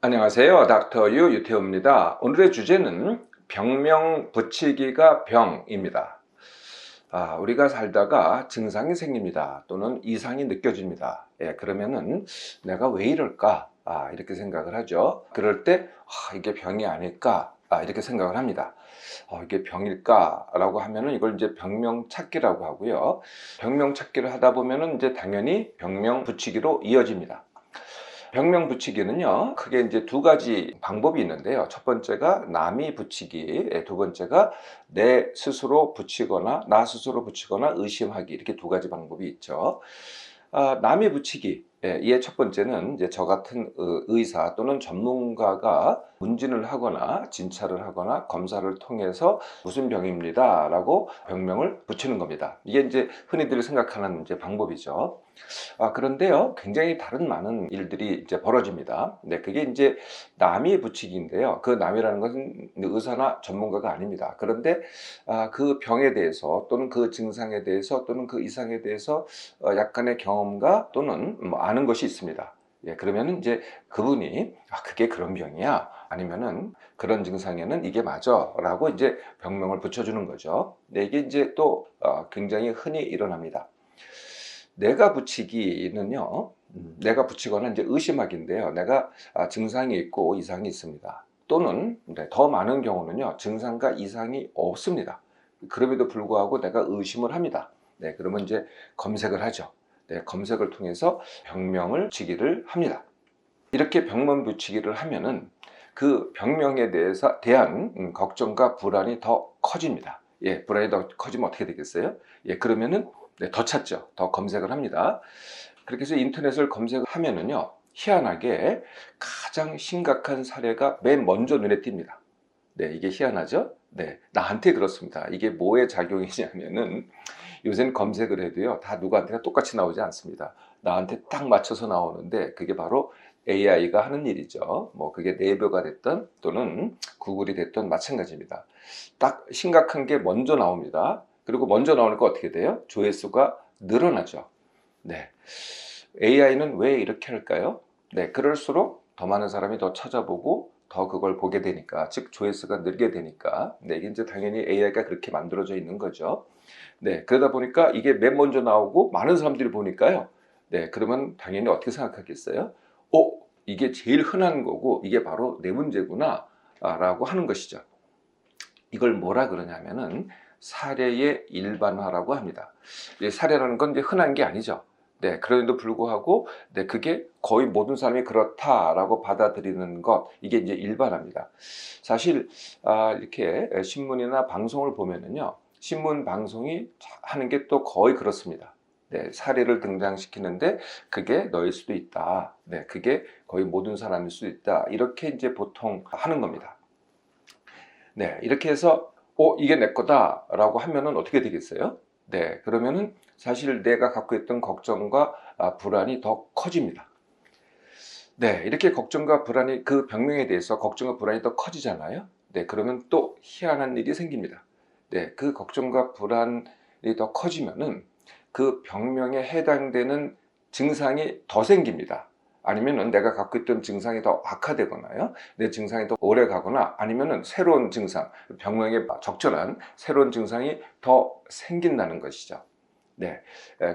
안녕하세요. 닥터 유 유태우입니다. 오늘의 주제는 병명 붙이기가 병입니다. 우리가 살다가 증상이 생깁니다. 또는 이상이 느껴집니다. 그러면은 내가 왜 이럴까? 이렇게 생각을 하죠. 그럴 때 이게 병이 아닐까? 이렇게 생각을 합니다. 이게 병일까라고 하면은 이걸 이제 병명 찾기라고 하고요. 병명 찾기를 하다 보면은 이제 당연히 병명 붙이기로 이어집니다. 병명 붙이기는요, 크게 이제 두 가지 방법이 있는데요. 첫 번째가 남이 붙이기, 두 번째가 내 스스로 붙이거나 나 스스로 붙이거나 의심하기, 이렇게 두 가지 방법이 있죠. 남이 붙이기, 이의 첫 번째는 이제 저 같은 의사 또는 전문가가 문진을 하거나 진찰을 하거나 검사를 통해서 무슨 병입니다라고 병명을 붙이는 겁니다. 이게 이제 흔히들 생각하는 이제 방법이죠. 그런데요, 굉장히 다른 많은 일들이 이제 벌어집니다. 네, 그게 이제 남이 붙이기인데요. 그 남이라는 것은 의사나 전문가가 아닙니다. 그런데 그 병에 대해서 또는 그 증상에 대해서 또는 그 이상에 대해서 약간의 경험과 또는 뭐 아는 것이 있습니다. 그러면은 이제 그분이 그게 그런 병이야. 아니면은 그런 증상에는 이게 맞아. 라고 이제 병명을 붙여주는 거죠. 네, 이게 이제 또 굉장히 흔히 일어납니다. 내가 붙이기는요, 내가 붙이거나 이제 의심하기인데요. 내가 증상이 있고 이상이 있습니다. 또는 더 많은 경우는요, 증상과 이상이 없습니다. 그럼에도 불구하고 내가 의심을 합니다. 네, 그러면 이제 검색을 하죠. 네, 검색을 통해서 병명을 붙이기를 합니다. 이렇게 병명 붙이기를 하면은 그 병명에 대한 걱정과 불안이 더 커집니다. 불안이 더 커지면 어떻게 되겠어요? 그러면은 더 찾죠. 더 검색을 합니다. 그렇게 해서 인터넷을 검색하면은요, 희한하게 가장 심각한 사례가 맨 먼저 눈에 띕니다. 네, 이게 희한하죠? 네, 나한테 그렇습니다. 이게 뭐의 작용이냐면은 요새는 검색을 해도요, 다 누구한테나 똑같이 나오지 않습니다. 나한테 딱 맞춰서 나오는데 그게 바로 AI가 하는 일이죠. 뭐 그게 네이버가 됐든 또는 구글이 됐든 마찬가지입니다. 딱 심각한 게 먼저 나옵니다. 그리고 먼저 나오니까 어떻게 돼요? 조회수가 늘어나죠. 네. AI는 왜 이렇게 할까요? 네, 그럴수록 더 많은 사람이 더 찾아보고 더 그걸 보게 되니까, 즉 조회수가 늘게 되니까, 네, 이게 이제 당연히 AI가 그렇게 만들어져 있는 거죠. 네, 그러다 보니까 이게 맨 먼저 나오고 많은 사람들이 보니까요. 네, 그러면 당연히 어떻게 생각하겠어요? 이게 제일 흔한 거고 이게 바로 내 문제구나 라고 하는 것이죠. 이걸 뭐라 그러냐면은 사례의 일반화라고 합니다. 사례라는 건 이제 흔한 게 아니죠. 네, 그런데도 불구하고 네, 그게 거의 모든 사람이 그렇다라고 받아들이는 것, 이게 이제 일반화입니다. 사실 이렇게 신문이나 방송을 보면은요, 신문 방송이 하는 게 또 거의 그렇습니다. 네, 사례를 등장시키는데 그게 너일 수도 있다. 네, 그게 거의 모든 사람일 수도 있다. 이렇게 이제 보통 하는 겁니다. 네, 이렇게 해서 이게 내 거다라고 하면은 어떻게 되겠어요? 네, 그러면은 사실 내가 갖고 있던 걱정과 불안이 더 커집니다. 네, 이렇게 걱정과 불안이, 그 병명에 대해서 걱정과 불안이 더 커지잖아요. 네, 그러면 또 희한한 일이 생깁니다. 네, 그 걱정과 불안이 더 커지면은 그 병명에 해당되는 증상이 더 생깁니다. 아니면은 내가 갖고 있던 증상이 더 악화되거나요, 내 증상이 더 오래 가거나, 아니면은 새로운 증상, 병명에 적절한 새로운 증상이 더 생긴다는 것이죠. 네,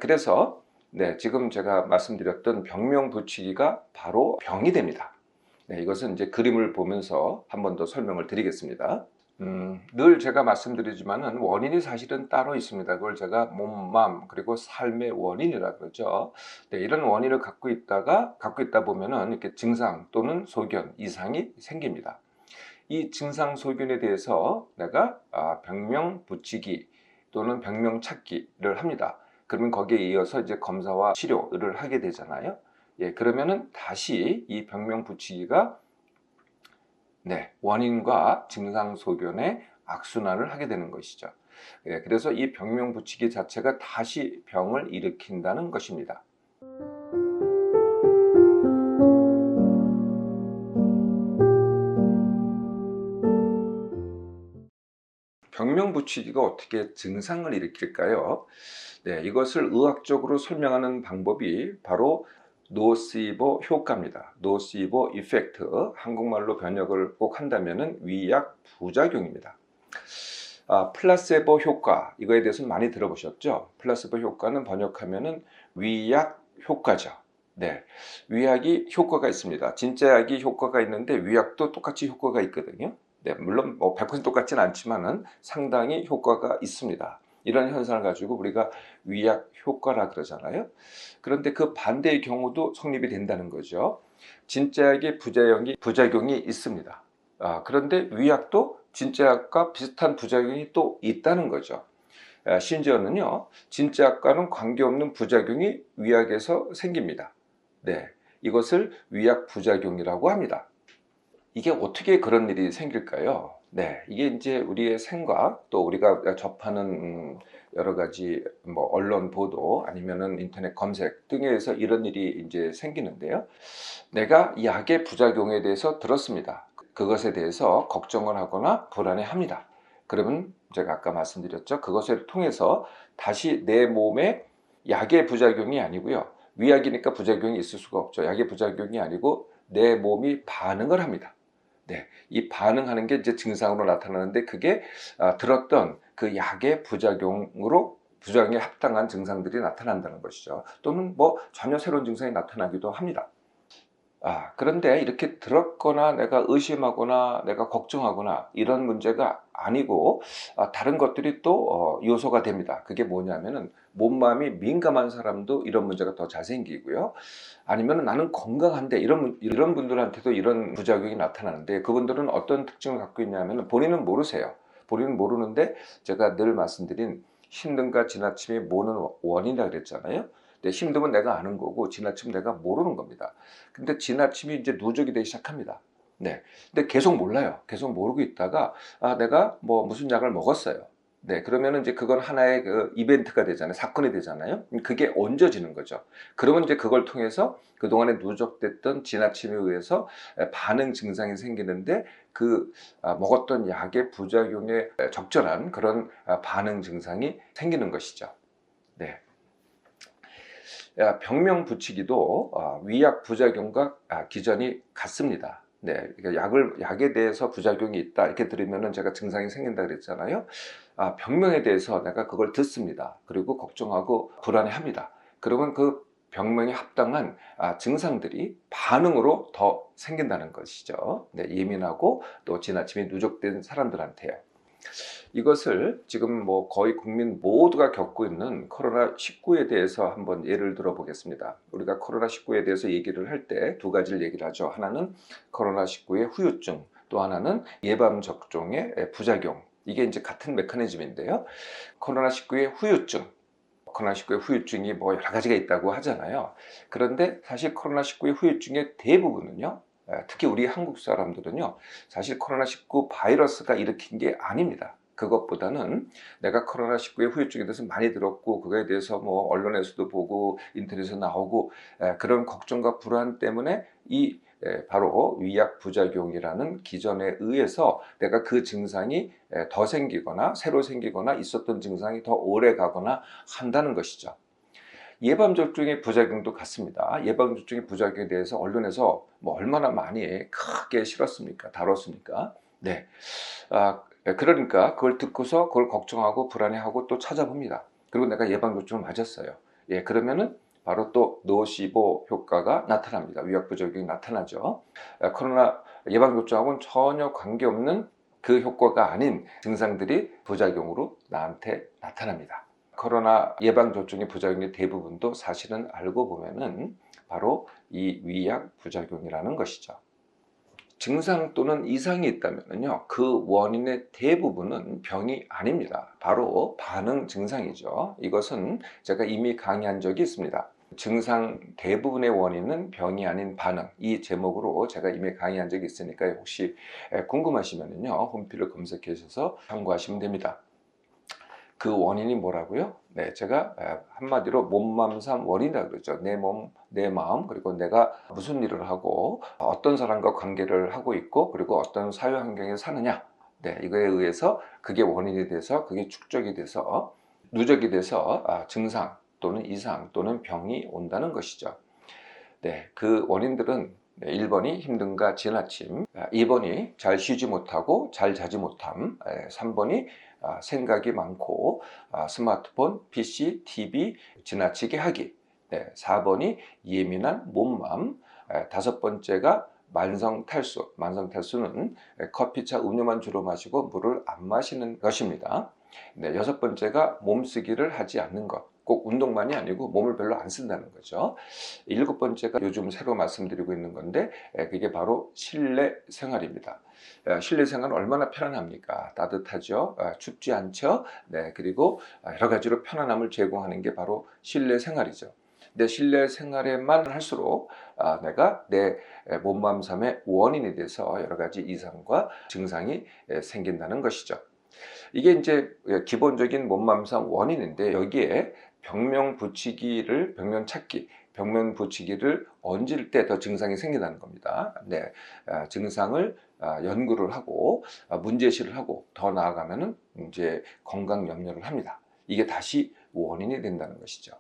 그래서 네, 지금 제가 말씀드렸던 병명 붙이기가 바로 병이 됩니다. 네, 이것은 이제 그림을 보면서 한 번 더 설명을 드리겠습니다. 늘 제가 말씀드리지만은 원인이 사실은 따로 있습니다. 그걸 제가 몸, 마음, 그리고 삶의 원인이라 그러죠. 네, 이런 원인을 갖고 있다 보면은 이렇게 증상 또는 소견, 이상이 생깁니다. 이 증상 소견에 대해서 내가 병명 붙이기 또는 병명 찾기를 합니다. 그러면 거기에 이어서 이제 검사와 치료를 하게 되잖아요. 그러면은 다시 이 병명 붙이기가 네, 원인과 증상 소견의 악순환을 하게 되는 것이죠. 그래서 이 병명 붙이기 자체가 다시 병을 일으킨다는 것입니다. 병명 붙이기가 어떻게 증상을 일으킬까요? 네, 이것을 의학적으로 설명하는 방법이 바로 노시보 효과입니다. 노시보 이펙트. 한국말로 번역을 꼭 한다면은 위약 부작용입니다. 플라세보 효과, 이거에 대해서는 많이 들어보셨죠? 플라세보 효과는 번역하면은 위약 효과죠. 네, 위약이 효과가 있습니다. 진짜 약이 효과가 있는데 위약도 똑같이 효과가 있거든요. 네, 물론 뭐 100% 똑같지는 않지만은 상당히 효과가 있습니다. 이런 현상을 가지고 우리가 위약 효과라 그러잖아요. 그런데 그 반대의 경우도 성립이 된다는 거죠. 진짜 약의 부작용이 있습니다. 그런데 위약도 진짜 약과 비슷한 부작용이 또 있다는 거죠. 심지어는요, 진짜 약과는 관계없는 부작용이 위약에서 생깁니다. 네, 이것을 위약 부작용이라고 합니다. 이게 어떻게 그런 일이 생길까요? 네, 이게 이제 우리의 생각, 또 우리가 접하는 여러 가지 뭐 언론 보도 아니면은 인터넷 검색 등에 의해서 이런 일이 이제 생기는데요. 내가 이 약의 부작용에 대해서 들었습니다. 그것에 대해서 걱정을 하거나 불안해합니다. 그러면 제가 아까 말씀드렸죠. 그것을 통해서 다시 내 몸에 약의 부작용이 아니고요. 위약이니까 부작용이 있을 수가 없죠. 약의 부작용이 아니고 내 몸이 반응을 합니다. 네, 이 반응하는 게 이제 증상으로 나타나는데 그게 들었던 그 약의 부작용에 합당한 증상들이 나타난다는 것이죠. 또는 뭐 전혀 새로운 증상이 나타나기도 합니다. 그런데 이렇게 들었거나 내가 의심하거나 내가 걱정하거나 이런 문제가 아니고 다른 것들이 또 요소가 됩니다. 그게 뭐냐면은 몸마음이 민감한 사람도 이런 문제가 더 잘 생기고요. 아니면 나는 건강한데 이런 분들한테도 이런 부작용이 나타나는데 그분들은 어떤 특징을 갖고 있냐면 본인은 모르세요. 본인은 모르는데 제가 늘 말씀드린 힘듦과 지나침이 뭐는 원인이라 그랬잖아요. 근데 힘듦은 내가 아는 거고 지나침은 내가 모르는 겁니다. 근데 지나침이 이제 누적이 되기 시작합니다. 네. 근데 계속 몰라요. 계속 모르고 있다가 내가 뭐 무슨 약을 먹었어요. 네. 그러면은 이제 그건 하나의 그 이벤트가 되잖아요. 사건이 되잖아요. 그게 얹어지는 거죠. 그러면 이제 그걸 통해서 그동안에 누적됐던 지나침에 의해서 반응 증상이 생기는데 그 먹었던 약의 부작용에 적절한 그런 반응 증상이 생기는 것이죠. 네. 병명 붙이기도 위약 부작용과 기전이 같습니다. 네, 그러니까 약에 대해서 부작용이 있다 이렇게 들으면은 제가 증상이 생긴다 그랬잖아요. 병명에 대해서 내가 그걸 듣습니다. 그리고 걱정하고 불안해합니다. 그러면 그 병명에 합당한 증상들이 반응으로 더 생긴다는 것이죠. 네, 예민하고 또 지나침이 누적된 사람들한테요. 이것을 지금 뭐 거의 국민 모두가 겪고 있는 코로나19에 대해서 한번 예를 들어 보겠습니다. 우리가 코로나19에 대해서 얘기를 할 때 두 가지를 얘기를 하죠. 하나는 코로나19의 후유증, 또 하나는 예방접종의 부작용. 이게 이제 같은 메커니즘인데요. 코로나19의 후유증. 코로나19의 후유증이 뭐 여러 가지가 있다고 하잖아요. 그런데 사실 코로나19의 후유증의 대부분은요, 특히 우리 한국 사람들은요, 사실 코로나19 바이러스가 일으킨 게 아닙니다. 그것보다는 내가 코로나19의 후유증에 대해서 많이 들었고 그거에 대해서 뭐 언론에서도 보고 인터넷에서 나오고 그런 걱정과 불안 때문에 이 바로 위약 부작용이라는 기전에 의해서 내가 그 증상이 더 생기거나 새로 생기거나 있었던 증상이 더 오래 가거나 한다는 것이죠. 예방접종의 부작용도 같습니다. 예방접종의 부작용에 대해서 언론에서 뭐 얼마나 많이 크게 실었습니까? 다뤘습니까? 네. 그러니까 그걸 듣고서 그걸 걱정하고 불안해하고 또 찾아봅니다. 그리고 내가 예방접종을 맞았어요. 그러면은 바로 또 노시보 효과가 나타납니다. 위약 부작용이 나타나죠. 코로나 예방접종하고는 전혀 관계없는 그 효과가 아닌 증상들이 부작용으로 나한테 나타납니다. 코로나 예방접종의 부작용의 대부분도 사실은 알고 보면은 바로 이 위약 부작용이라는 것이죠. 증상 또는 이상이 있다면요, 그 원인의 대부분은 병이 아닙니다. 바로 반응 증상이죠. 이것은 제가 이미 강의한 적이 있습니다. 증상 대부분의 원인은 병이 아닌 반응, 이 제목으로 제가 이미 강의한 적이 있으니까 혹시 궁금하시면요, 홈피를 검색해 주셔서 참고하시면 됩니다. 그 원인이 뭐라고요? 네, 제가 한마디로 몸맘삼 원인이라고 그러죠. 내 몸, 내 마음, 그리고 내가 무슨 일을 하고 어떤 사람과 관계를 하고 있고 그리고 어떤 사회 환경에 사느냐. 네, 이거에 의해서 그게 원인이 돼서 그게 축적이 돼서 누적이 돼서 증상 또는 이상 또는 병이 온다는 것이죠. 네, 그 원인들은 1번이 힘듦과 지나침, 2번이 잘 쉬지 못하고 잘 자지 못함, 3번이 생각이 많고 스마트폰, PC, TV 지나치게 하기, 4번이 예민한 몸맘, 5번째가 만성탈수. 만성탈수는 커피차, 음료만 주로 마시고 물을 안 마시는 것입니다. 6번째가 몸쓰기를 하지 않는 것. 꼭 운동만이 아니고 몸을 별로 안 쓴다는 거죠. 7번째가 요즘 새로 말씀드리고 있는 건데 그게 바로 실내 생활입니다. 실내 생활은 얼마나 편안합니까? 따뜻하죠. 춥지 않죠. 그리고 여러 가지로 편안함을 제공하는 게 바로 실내 생활이죠. 내 실내 생활에만 할수록 내가 내 몸, 삶의 원인이 돼서 여러 가지 이상과 증상이 생긴다는 것이죠. 이게 이제 기본적인 몸맘상 원인인데 여기에 병명 찾기를 얹을 때 더 증상이 생긴다는 겁니다. 증상을 연구를 하고 문제시를 하고 더 나아가면은 이제 건강 염려를 합니다. 이게 다시 원인이 된다는 것이죠.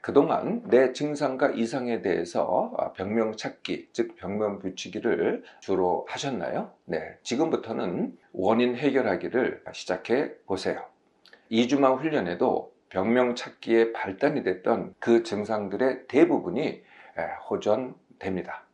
그동안 내 증상과 이상에 대해서 병명 찾기, 즉 병명 붙이기를 주로 하셨나요? 지금부터는 원인 해결하기를 시작해 보세요. 2주만 훈련해도 병명 찾기에 발단이 됐던 그 증상들의 대부분이 호전됩니다.